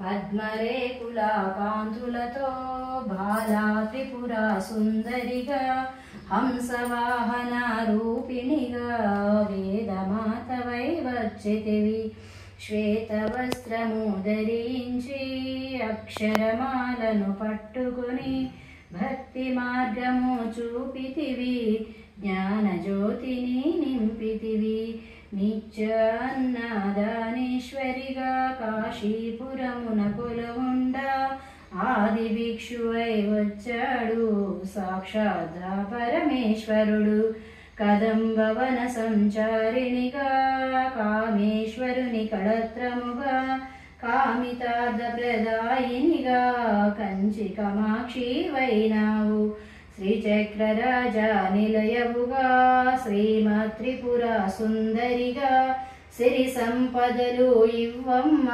పద్మరేకుల కాంతులతో బాలా త్రిపుర సుందరిగా హంసవాహన రూపిణిగా వేదమాతవై వచ్చితివి. శ్వేతవస్త్రము ధరించి అక్షరమాలను పట్టుకుని భక్తి మార్గము చూపితివి. జ్ఞానజ్యోతిని నింపితివి. నిత్య అన్నదానేశ్వరిగా కాశీపురమున కొలువుండా ఆది భిక్షువై వచ్చాడు సాక్షాత్ పరమేశ్వరుడు. కదంబవన సంచారిణిగా కామేశ్వరుని కళత్రముగా కామితార్థ ప్రదాయినిగా కంచి కామాక్షి వైనావు. శ్రీచక్రరాజా నిలయవుగా శ్రీమత్ త్రిపుర సుందరిగా సిరి సంపదలు ఇవ్వమ్మ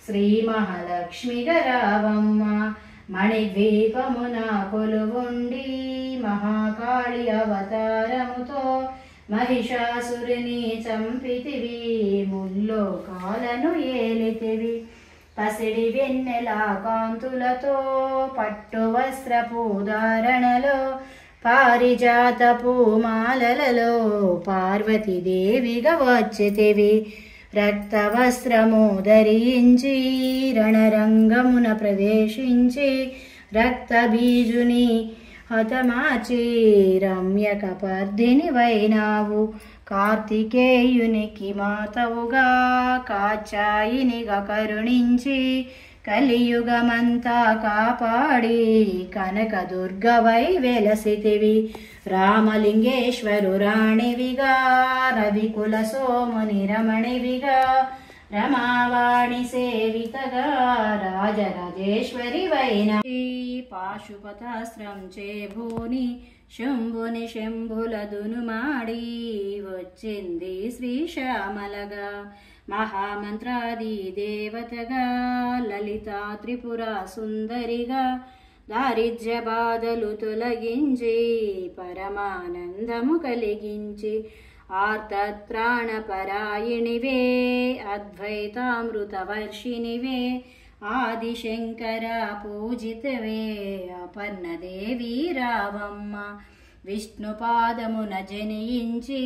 శ్రీ మహాలక్ష్మిగా రావమ్మ. మణిద్వీపమున కొలువుండి మహాకాళి అవతారముతో మహిషాసురుని చంపితివి. ముల్లోకాలను ఏలితివి. పసిడి వెన్నెల కాంతులతో పట్టు వస్త్రపు ధారణలో పారిజాత పూమాలలో పార్వతీదేవిగా వచ్చితివి. రక్త వస్త్రము ధరించి రణరంగమున ప్రవేశించి రక్త బీజుని హతమార్చి రమ్యక పర్ధిని వైనావు. కార్తికేయునికి మాతవుగా కాచాయినిగా కరుణించి కలియుగమంతా కాపాడి కనకదుర్గవై వెలసితివి. రామలింగేశ్వరు రాణివిగా రవికుల సోముని రమణివిగా రమావాణి సేవితగా రాజరాజేశ్వరి వైన పాశుపతాస్త్రం చేభూని శంభుని శంభులదును మాడి వచ్చింది శ్రీశ్యామలగా. మహామంత్రాది దేవతగా లలితా త్రిపుర సుందరిగా దారిద్ర్య బాధలు తొలగించి పరమానందము కలిగించి ఆర్తత్రాణపరాయణివే అద్వైతామృత వర్షిణివే ఆదిశంకర పూజితవే అపర్ణదేవి రావమ్మ. విష్ణుపాదమున జనించి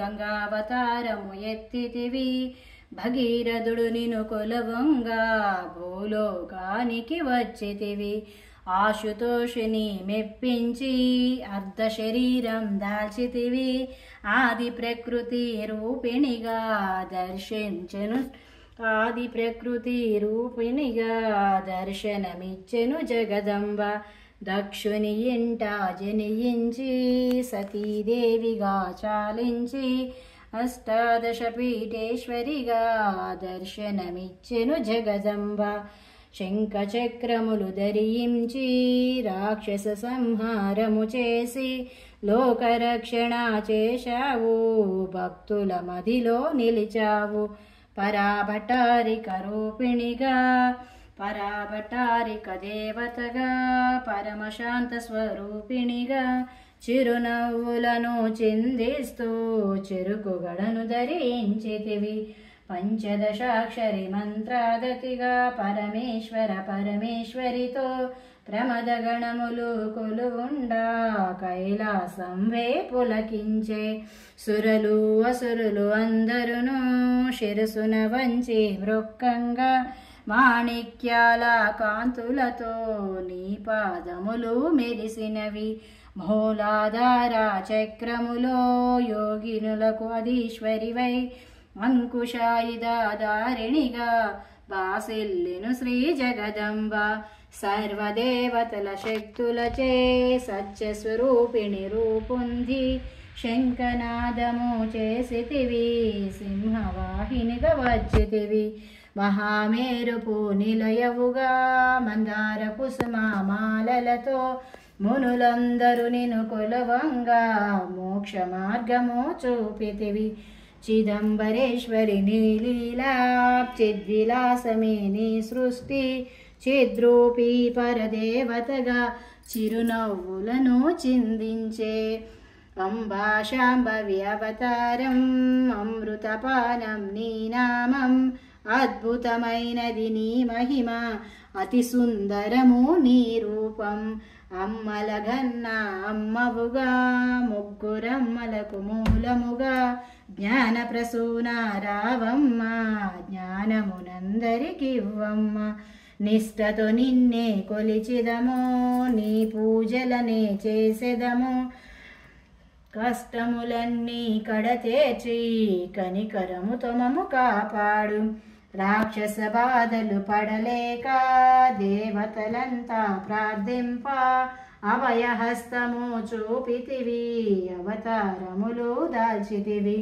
గంగావతారము ఎత్తితివి. భగీరథుడు నిన్ను కొలవంగా భూలోకానికి వచ్చితివి. ఆశుతోషుని మెప్పించి అర్ధ శరీరం దాల్చితివి. ఆది ప్రకృతి రూపిణిగా దర్శించెను ఆది ప్రకృతి రూపిణిగా దర్శనమిచ్చెను జగదంబ. దక్షుని ఇంట జనించి సతీదేవిగా చాలించి అష్టాదశ పీఠేశ్వరిగా దర్శనమిచ్చెను జగదంబ. శంఖచక్రములు ధరించి రాక్షస సంహారము చేసి లోకరక్షణ చేశావు. భక్తుల మదిలో నిలిచావు. పరాభటారిక రూపిణిగా పరాభటారిక దేవతగా పరమశాంత స్వరూపిణిగా చిరునవ్వులను చిందిస్తూ చెరుకుగడను ధరించితివి. పంచదశాక్షరి మంత్రాదతిగా పరమేశ్వర పరమేశ్వరితో ప్రమదగణములు కొలువుండా కైలాసం వే పులకించే. సురలు అసురులు అందరును శిరసున వంచి మృక్కంగా మాణిక్యాల కాంతులతో నీ పాదములు మెరిసినవి. మూలాధార చక్రములో యోగినులకు అధీశ్వరివై అంకుశాయుధారిణిగా బాసిల్లిను శ్రీ జగదంబ. సర్వదేవతల శక్తులచే సత్యస్వరూపిణి రూపొంది శంఖనాదము చేసితివి. సింహవాహినిగా వచ్చితివి. మహామేరుపు నిలయవుగా మందార కుసుమాలతో మునులందరూ నిన్ను కొలవంగా మోక్ష మార్గము చూపితివి. చిదంబరేశ్వరి నీలీలా చిద్విలాసమే నీ సృష్టి. చిద్రూపీ పరదేవతగా చిరునవ్వులను చిందించే. అంబాశాంభవి అవతారం అమృతపానం నీ నామం అద్భుతమైనది నీ మహిమ అతి సుందరము నీ రూపం అమ్మలగన్న అమ్మవుగా ముగ్గురమ్మలకు మూలముగా జ్ఞాన ప్రసూన రావమ్మ జ్ఞానమునందరికివ్వమ్మ నిష్టతో నిన్నే కొలిచిదము నీ పూజలనే చేసెదము కష్టములన్నీ కడతేర్చి కనికరముతో మము కాపాడు రాక్షస బాధలు పడలేక దేవతలంతా ప్రార్థింప అభయహస్తము చూపితివి అవతారములు దాల్చితివి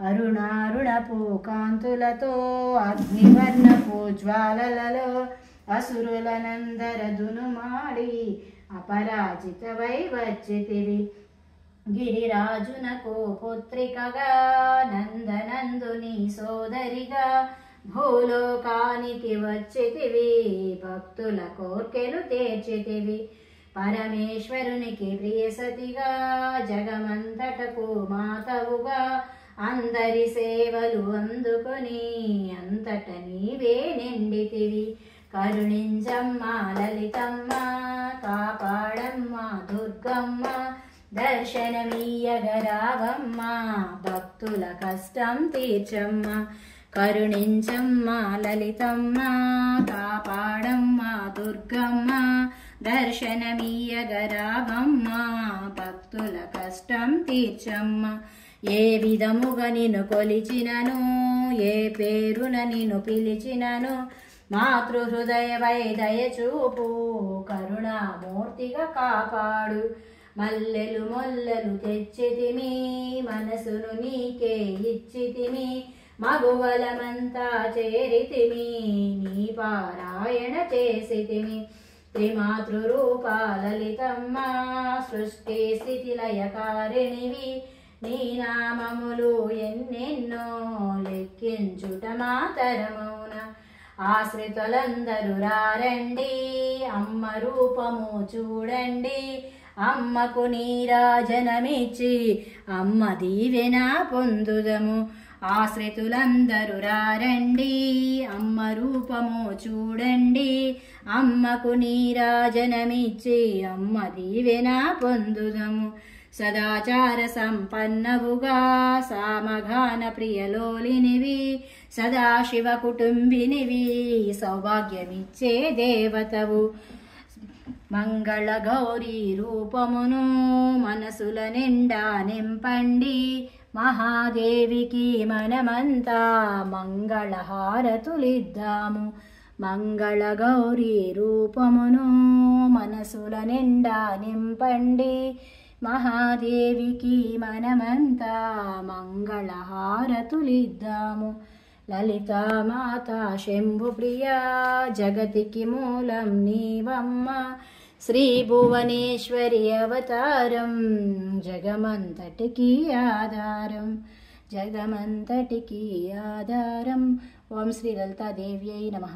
అరుణారుణపు కాంతులతో అగ్నివర్ణపు జ్వాలలలో అసురులనందరదును మాడి అపరాజితవై వచ్చితివి గిరిరాజునకు పుత్రికగా నందనందుని సోదరిగా భూలోకానికి వచ్చితివి భక్తుల కోర్కెలు తీర్చితివి పరమేశ్వరునికి ప్రియసతిగా జగమంతటకు మాతవుగా అందరి సేవలు అందుకొని అంతట నీవే నిండితివి కరుణించమ్మ లలితమ్మ కాపాడమ్మ దుర్గమ్మ దర్శనమీయగరావమ్మ భక్తుల కష్టం తీర్చమ్మ కరుణించమ్మ లలితమ్మ కాపాడమ్మ దుర్గమ్మ దర్శనమీయగరావమ్మ భక్తుల కష్టం తీర్చమ్మ ఏ విధముగా నిన్ను కొలిచినను ఏ పేరున నిన్ను పిలిచినను మాతృహృదయవై దయచూపు కరుణామూర్తిగా కాపాడు మల్లెలు మొల్లలు తెచ్చితిమి మనసును నీకే ఇచ్చితిమి మగువలమంతా చేరితిమి నీ పారాయణ చేసితిమి త్రిమాతృరూపా లలితమ్మ సృష్టి స్థితి లయకారిణివి నీ నామములు ఎన్నెన్నో లెక్కించుట మాతరమౌన ఆశ్రితులందరూ రారండి అమ్మ రూపము చూడండి అమ్మకు నీరాజనమిచ్చి అమ్మ దీవెన పొందుదము ఆశ్రితులందరూ రారండి అమ్మ రూపము చూడండి అమ్మకు నీరాజనమిచ్చి అమ్మ దీవెన పొందుదము సదాచార సంపన్నవుగా సామగాన ప్రియలోలినివి సదాశివ కుటుంబినివి సౌభాగ్యమిచ్చే దేవతవు మంగళ గౌరీ రూపమును మనసుల నిండా నింపండి మహాదేవికి మనమంతా మంగళహారతులిద్దాము మంగళ గౌరీ రూపమును మనసుల నిండా నింపండి మహాదేవికి మనమంతా మంగళహారతులిద్దాము లలితామాత శంభుప్రియా జగతికి మూలం నీవమ్మ శ్రీ భువనేశ్వరి అవతారం జగమంతటికి ఆధారం జగమంతటికి ఆధారం ఓం శ్రీ లలితాదేవ్యై నమః.